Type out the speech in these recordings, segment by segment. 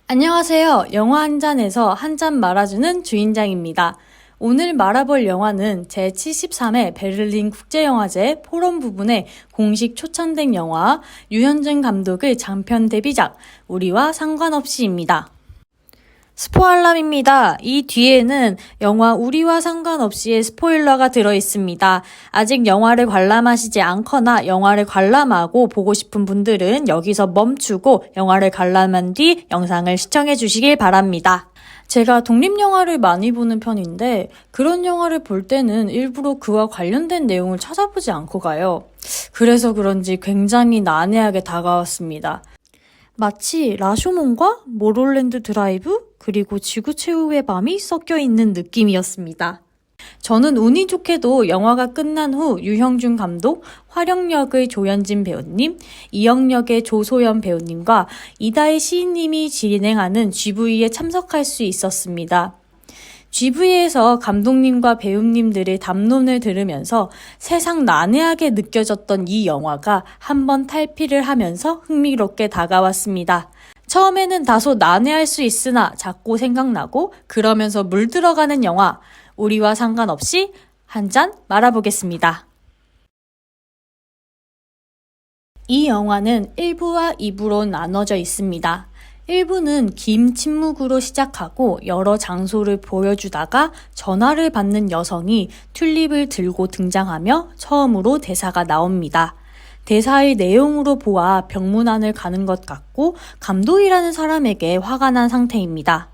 안녕하세요. 영화 한 잔에서 한 잔 말아주는 주인장입니다. 오늘 말아볼 영화는 제73회 베를린 국제영화제 포럼 부분에 공식 초청된 영화 유현진 감독의 장편 데뷔작 우리와 상관없이입니다. 스포알람입니다. 이 뒤에는 영화 우리와 상관없이의 스포일러가 들어있습니다. 아직 영화를 관람하시지 않거나 영화를 관람하고 보고 싶은 분들은 여기서 멈추고 영화를 관람한 뒤 영상을 시청해 주시길 바랍니다. 제가 독립영화를 많이 보는 편인데 그런 영화를 볼 때는 일부러 그와 관련된 내용을 찾아보지 않고 가요. 그래서 그런지 굉장히 난해하게 다가왔습니다. 마치 라쇼몬과 모롤랜드 드라이브 그리고 지구 최후의 밤이 섞여 있는 느낌이었습니다. 저는 운이 좋게도 영화가 끝난 후 유형준 감독, 화령 역의 조현진 배우님, 이영 역의 조소연 배우님과 이다혜 시인님이 진행하는 GV에 참석할 수 있었습니다. GV에서 감독님과 배우님들의 담론을 들으면서 세상 난해하게 느껴졌던 이 영화가 한번 탈피를 하면서 흥미롭게 다가왔습니다. 처음에는 다소 난해할 수 있으나 자꾸 생각나고 그러면서 물들어가는 영화 우리와 상관없이 한 잔 말아보겠습니다. 이 영화는 1부와 2부로 나눠져 있습니다. 1부는 긴 침묵으로 시작하고 여러 장소를 보여주다가 전화를 받는 여성이 튤립을 들고 등장하며 처음으로 대사가 나옵니다. 대사의 내용으로 보아 병문안을 가는 것 같고 감독이라는 사람에게 화가 난 상태입니다.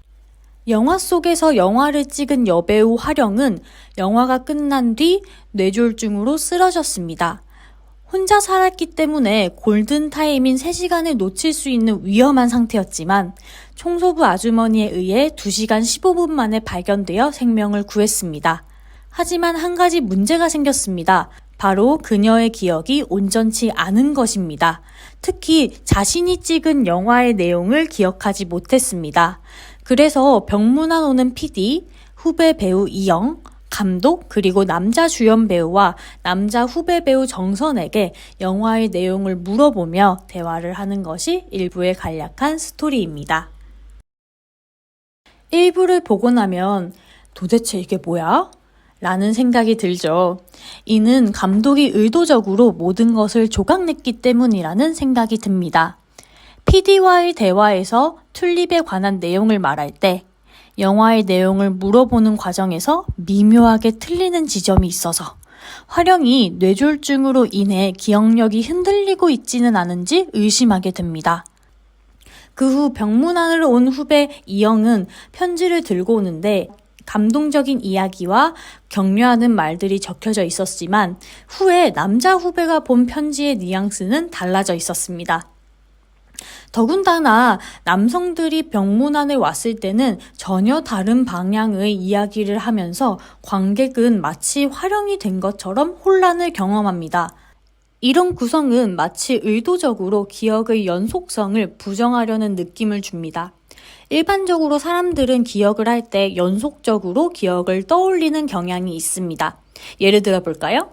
영화 속에서 영화를 찍은 여배우 화령은 영화가 끝난 뒤 뇌졸중으로 쓰러졌습니다. 혼자 살았기 때문에 골든타임인 3시간을 놓칠 수 있는 위험한 상태였지만 총소부 아주머니에 의해 2시간 15분 만에 발견되어 생명을 구했습니다. 하지만 한 가지 문제가 생겼습니다. 바로 그녀의 기억이 온전치 않은 것입니다. 특히 자신이 찍은 영화의 내용을 기억하지 못했습니다. 그래서 병문안 오는 PD, 후배 배우 이영, 감독 그리고 남자 주연 배우와 남자 후배 배우 정선에게 영화의 내용을 물어보며 대화를 하는 것이 1부의 간략한 스토리입니다. 1부를 보고 나면 도대체 이게 뭐야? 라는 생각이 들죠. 이는 감독이 의도적으로 모든 것을 조각냈기 때문이라는 생각이 듭니다. PD와의 대화에서 튤립에 관한 내용을 말할 때 영화의 내용을 물어보는 과정에서 미묘하게 틀리는 지점이 있어서 화령이 뇌졸중으로 인해 기억력이 흔들리고 있지는 않은지 의심하게 됩니다. 그 후 병문안으로 온 후배 이영은 편지를 들고 오는데 감동적인 이야기와 격려하는 말들이 적혀져 있었지만 후에 남자 후배가 본 편지의 뉘앙스는 달라져 있었습니다. 더군다나 남성들이 병문안에 왔을 때는 전혀 다른 방향의 이야기를 하면서 관객은 마치 화령이 된 것처럼 혼란을 경험합니다. 이런 구성은 마치 의도적으로 기억의 연속성을 부정하려는 느낌을 줍니다. 일반적으로 사람들은 기억을 할 때 연속적으로 기억을 떠올리는 경향이 있습니다. 예를 들어 볼까요?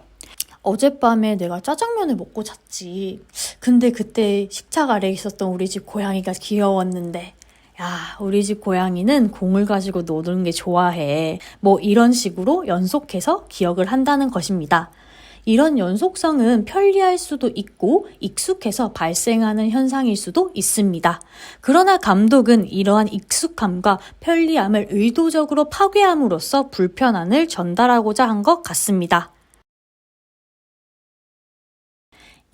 어젯밤에 내가 짜장면을 먹고 잤지. 근데 그때 식탁 아래에 있었던 우리 집 고양이가 귀여웠는데 야, 우리 집 고양이는 공을 가지고 노는 게 좋아해. 뭐 이런 식으로 연속해서 기억을 한다는 것입니다. 이런 연속성은 편리할 수도 있고 익숙해서 발생하는 현상일 수도 있습니다. 그러나 감독은 이러한 익숙함과 편리함을 의도적으로 파괴함으로써 불편함을 전달하고자 한 것 같습니다.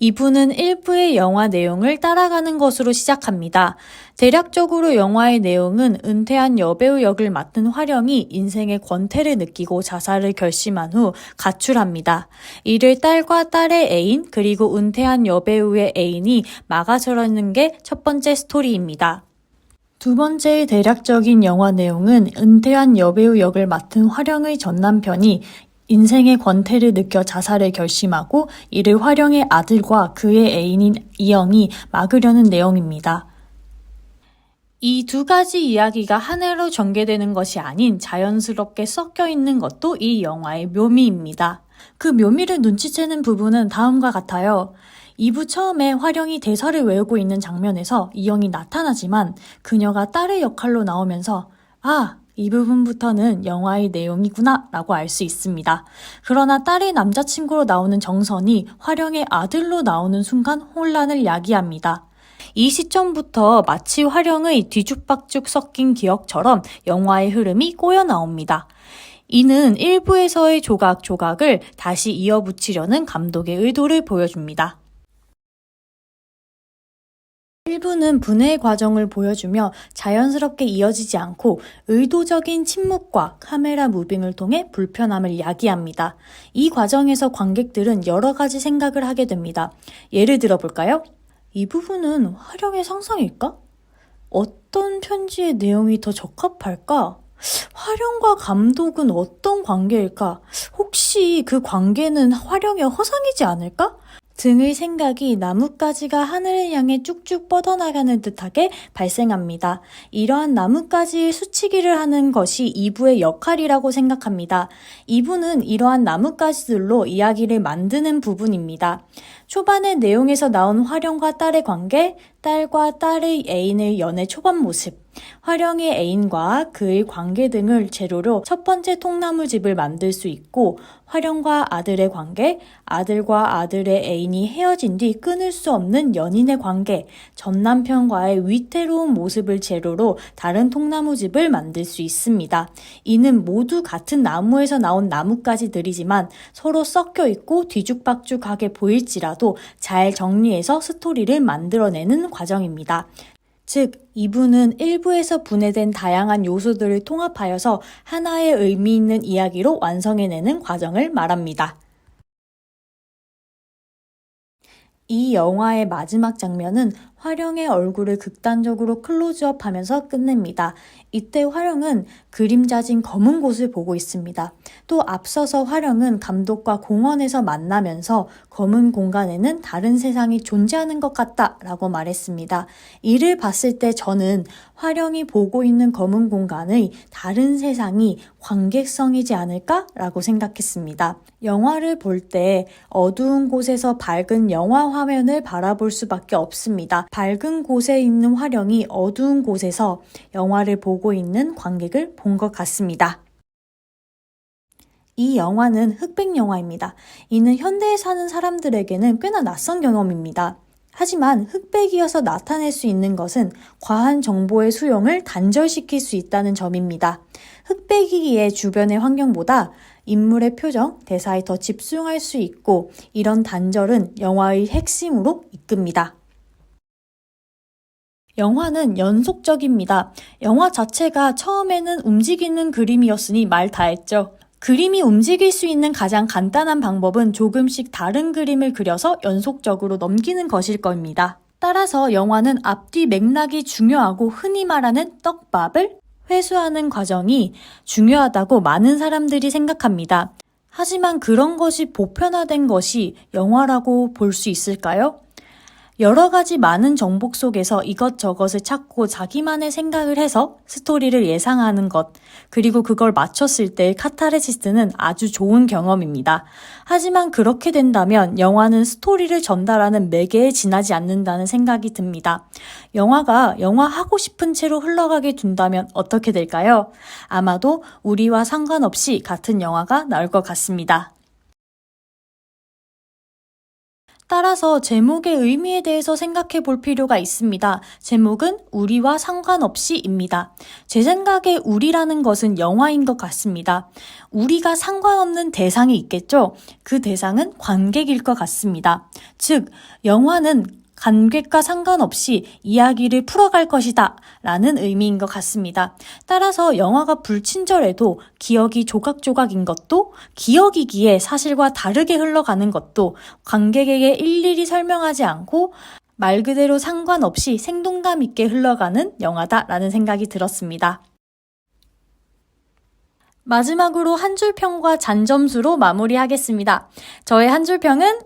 2부는 1부의 영화 내용을 따라가는 것으로 시작합니다. 대략적으로 영화의 내용은 은퇴한 여배우 역을 맡은 화령이 인생의 권태를 느끼고 자살을 결심한 후 가출합니다. 이를 딸과 딸의 애인 그리고 은퇴한 여배우의 애인이 막아서려는 게 첫 번째 스토리입니다. 두 번째의 대략적인 영화 내용은 은퇴한 여배우 역을 맡은 화령의 전남편이 인생의 권태를 느껴 자살을 결심하고 이를 화령의 아들과 그의 애인인 이영이 막으려는 내용입니다. 이 두 가지 이야기가 하나로 전개되는 것이 아닌 자연스럽게 섞여 있는 것도 이 영화의 묘미입니다. 그 묘미를 눈치채는 부분은 다음과 같아요. 2부 처음에 화령이 대사를 외우고 있는 장면에서 이영이 나타나지만 그녀가 딸의 역할로 나오면서 이 부분부터는 영화의 내용이구나 라고 알 수 있습니다. 그러나 딸의 남자친구로 나오는 정선이 화령의 아들로 나오는 순간 혼란을 야기합니다. 이 시점부터 마치 화령의 뒤죽박죽 섞인 기억처럼 영화의 흐름이 꼬여 나옵니다. 이는 1부에서의 조각조각을 다시 이어붙이려는 감독의 의도를 보여줍니다. 1부는 분해의 과정을 보여주며 자연스럽게 이어지지 않고 의도적인 침묵과 카메라 무빙을 통해 불편함을 야기합니다. 이 과정에서 관객들은 여러 가지 생각을 하게 됩니다. 예를 들어 볼까요? 이 부분은 화령의 상상일까? 어떤 편지의 내용이 더 적합할까? 화령과 감독은 어떤 관계일까? 혹시 그 관계는 화령의 허상이지 않을까? 등의 생각이 나뭇가지가 하늘을 향해 쭉쭉 뻗어나가는 듯하게 발생합니다. 이러한 나뭇가지의 수치기를 하는 것이 2부의 역할이라고 생각합니다. 2부는 이러한 나뭇가지들로 이야기를 만드는 부분입니다. 초반의 내용에서 나온 화령과 딸의 관계, 딸과 딸의 애인의 연애 초반 모습, 화령의 애인과 그의 관계 등을 재료로 첫 번째 통나무집을 만들 수 있고, 화령과 아들의 관계, 아들과 아들의 애인이 헤어진 뒤 끊을 수 없는 연인의 관계, 전 남편과의 위태로운 모습을 재료로 다른 통나무집을 만들 수 있습니다. 이는 모두 같은 나무에서 나온 나뭇가지들이지만 서로 섞여 있고 뒤죽박죽하게 보일지라도 잘 정리해서 스토리를 만들어내는 과정입니다. 즉, 2부는 1부에서 분해된 다양한 요소들을 통합하여서 하나의 의미 있는 이야기로 완성해내는 과정을 말합니다. 이 영화의 마지막 장면은 화령의 얼굴을 극단적으로 클로즈업하면서 끝냅니다. 이때 화령은 그림자진 검은 곳을 보고 있습니다. 또 앞서서 화령은 감독과 공원에서 만나면서 검은 공간에는 다른 세상이 존재하는 것 같다 라고 말했습니다. 이를 봤을 때 저는 화령이 보고 있는 검은 공간의 다른 세상이 관객성이지 않을까 라고 생각했습니다. 영화를 볼 때 어두운 곳에서 밝은 영화 화면을 바라볼 수밖에 없습니다. 밝은 곳에 있는 화령이 어두운 곳에서 영화를 보고 있는 관객을 본 것 같습니다. 이 영화는 흑백 영화입니다. 이는 현대에 사는 사람들에게는 꽤나 낯선 경험입니다. 하지만 흑백이어서 나타낼 수 있는 것은 과한 정보의 수용을 단절시킬 수 있다는 점입니다. 흑백이기에 주변의 환경보다 인물의 표정, 대사에 더 집중할 수 있고 이런 단절은 영화의 핵심으로 이끕니다. 영화는 연속적입니다. 영화 자체가 처음에는 움직이는 그림이었으니 말 다했죠. 그림이 움직일 수 있는 가장 간단한 방법은 조금씩 다른 그림을 그려서 연속적으로 넘기는 것일 겁니다. 따라서 영화는 앞뒤 맥락이 중요하고 흔히 말하는 떡밥을 회수하는 과정이 중요하다고 많은 사람들이 생각합니다. 하지만 그런 것이 보편화된 것이 영화라고 볼 수 있을까요? 여러 가지 많은 정보 속에서 이것저것을 찾고 자기만의 생각을 해서 스토리를 예상하는 것, 그리고 그걸 맞췄을 때의 카타르시스는 아주 좋은 경험입니다. 하지만 그렇게 된다면 영화는 스토리를 전달하는 매개에 지나지 않는다는 생각이 듭니다. 영화가 영화하고 싶은 채로 흘러가게 둔다면 어떻게 될까요? 아마도 우리와 상관없이 같은 영화가 나올 것 같습니다. 따라서 제목의 의미에 대해서 생각해 볼 필요가 있습니다. 제목은 우리와 상관없이입니다. 제 생각에 우리라는 것은 영화인 것 같습니다. 우리가 상관없는 대상이 있겠죠? 그 대상은 관객일 것 같습니다. 즉, 영화는 관객과 상관없이 이야기를 풀어갈 것이다 라는 의미인 것 같습니다. 따라서 영화가 불친절해도 기억이 조각조각인 것도, 기억이기에 사실과 다르게 흘러가는 것도 관객에게 일일이 설명하지 않고 말 그대로 상관없이 생동감 있게 흘러가는 영화다라는 생각이 들었습니다. 마지막으로 한 줄 평과 잔점수로 마무리하겠습니다. 저의 한 줄 평은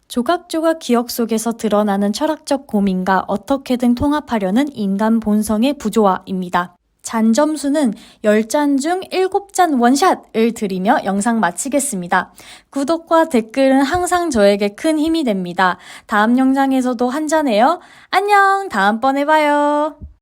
조각조각 기억 속에서 드러나는 철학적 고민과 어떻게든 통합하려는 인간 본성의 부조화입니다. 잔 점수는 10잔 중 7잔 원샷을 드리며 영상 마치겠습니다. 구독과 댓글은 항상 저에게 큰 힘이 됩니다. 다음 영상에서도 한잔해요. 안녕! 다음번에 봐요.